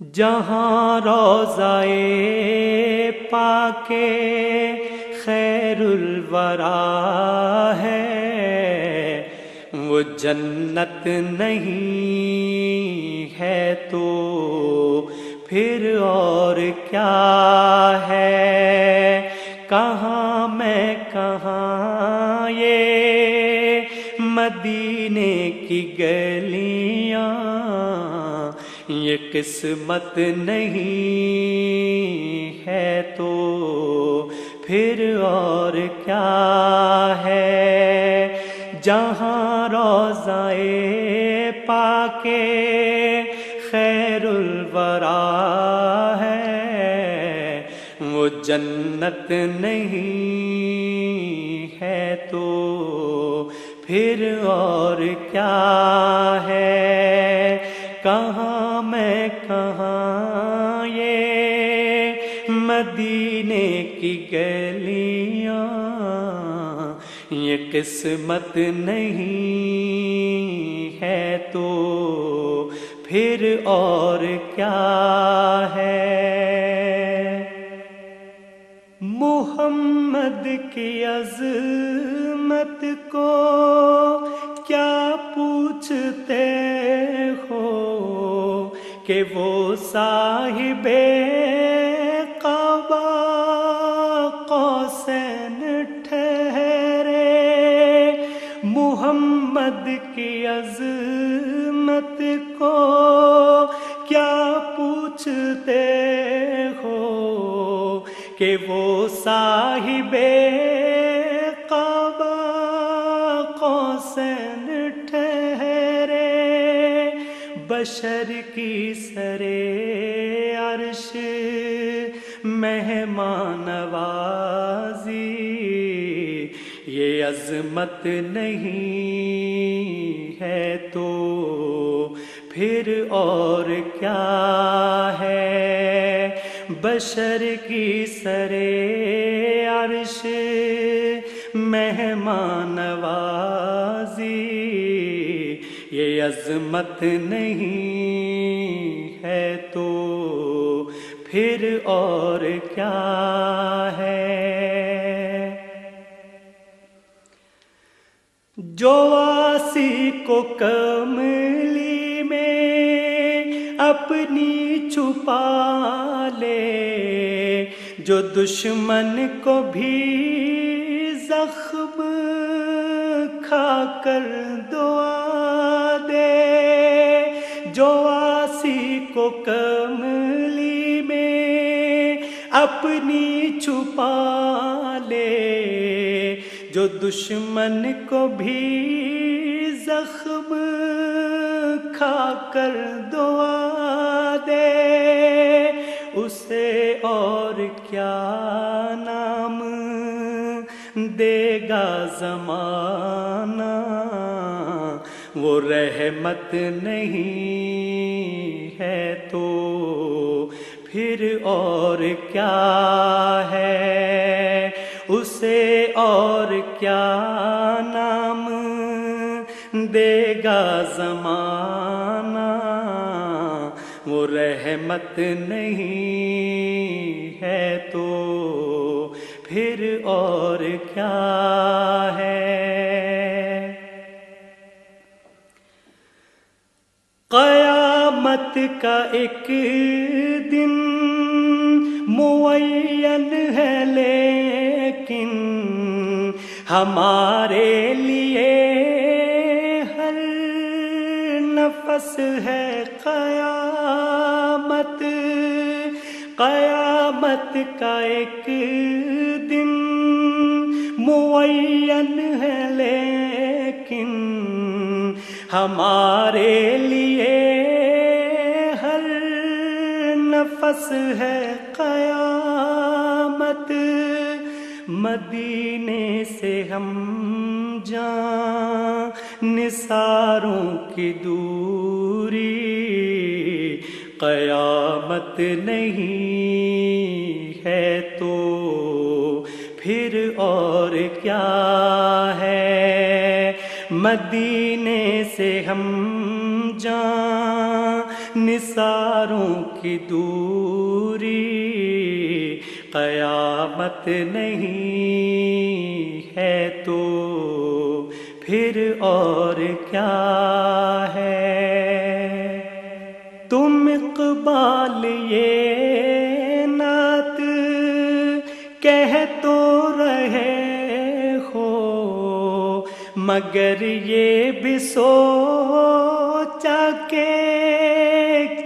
جہاں روضائے پاکے خیر الورا ہے وہ جنت نہیں ہے تو پھر اور کیا ہے؟ کہاں میں کہاں یہ مدینے کی گلیاں، یہ قسمت نہیں ہے تو پھر اور کیا ہے؟ جہاں روضائے پاکے خیر الورا ہے وہ جنت نہیں ہے تو پھر اور کیا ہے؟ کہاں میں کہاں یہ مدینے کی گلیاں، یہ قسمت نہیں ہے تو پھر اور کیا ہے؟ محمد کی عظمت کو کیا پوچھتے ہو کہ وہ صاحب قبا قوسین ٹھہرے؟ محمد کی عظمت کو کیا پوچھتے ہو کہ وہ صاحب قبا قوسین ٹھہرے؟ بشر کی سرے عرش مہمان نوازی، یہ عظمت نہیں ہے تو پھر اور کیا ہے؟ بشر کی سرے عرش مہمان نوازی، یہ عظمت نہیں ہے تو پھر اور کیا ہے؟ جو واسی کو کملی میں اپنی چھپا لے، جو دشمن کو بھی زخم کھا کر دعا دے، جو واسی کو کملی میں اپنی چھپا لے، جو دشمن کو بھی زخم کھا کر دعا دے، اسے اور کیا نام دے گا زمانہ؟ وہ رحمت نہیں ہے تو پھر اور کیا ہے؟ اسے اور کیا نام دے گا زمانہ؟ وہ رحمت نہیں ہے تو پھر اور کیا ہے؟ قیامت کا ایک دن معین ہے لیکن ہمارے لیے ہر نفس ہے قیامت۔ قیامت کا ایک دن معین ہے لیکن ہمارے لیے ہر نفس ہے قیامت۔ مدینے سے ہم جان نثاروں کی دوری، قیامت نہیں ہے تو پھر اور کیا ہے؟ مدینے سے ہم جان نثار نثاروں کی دوری قیامت نہیں ہے تو پھر اور کیا ہے؟ تم اقبال یہ نعت کہہ تو رہے ہو، مگر یہ بھی سوچا کہ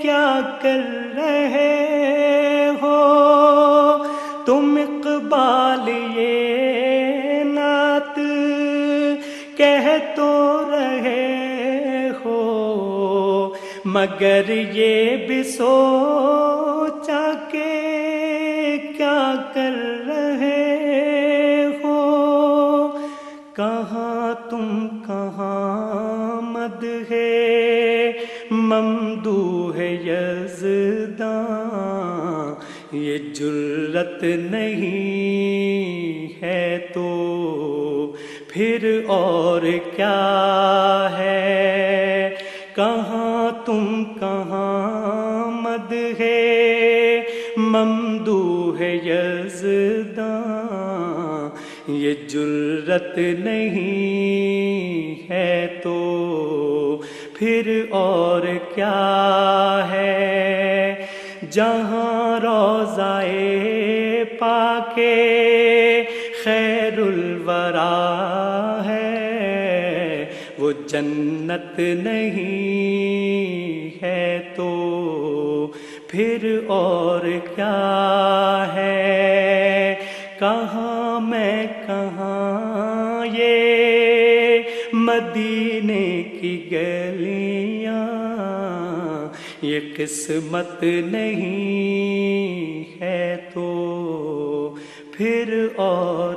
کیا کر رہے ہو؟ تم اقبال یہ نعت کہہ تو رہے ہو، مگر یہ بھی سوچا کہ کیا کر رہے ہو؟ کہاں تم کہاں مدح ممدوح یزداں، یہ جرت نہیں ہے تو پھر اور کیا ہے؟ کہاں تم کہاں مدح ممدوح یزداں، یہ جرت نہیں ہے تو پھر اور کیا ہے؟ جہاں روضہ پاک خیر الورا ہے، وہ جنت نہیں ہے تو پھر اور کیا ہے؟ کہاں میں کہاں یہ مدینے کی گلیاں، یہ قسمت نہیں ہے تو پھر اور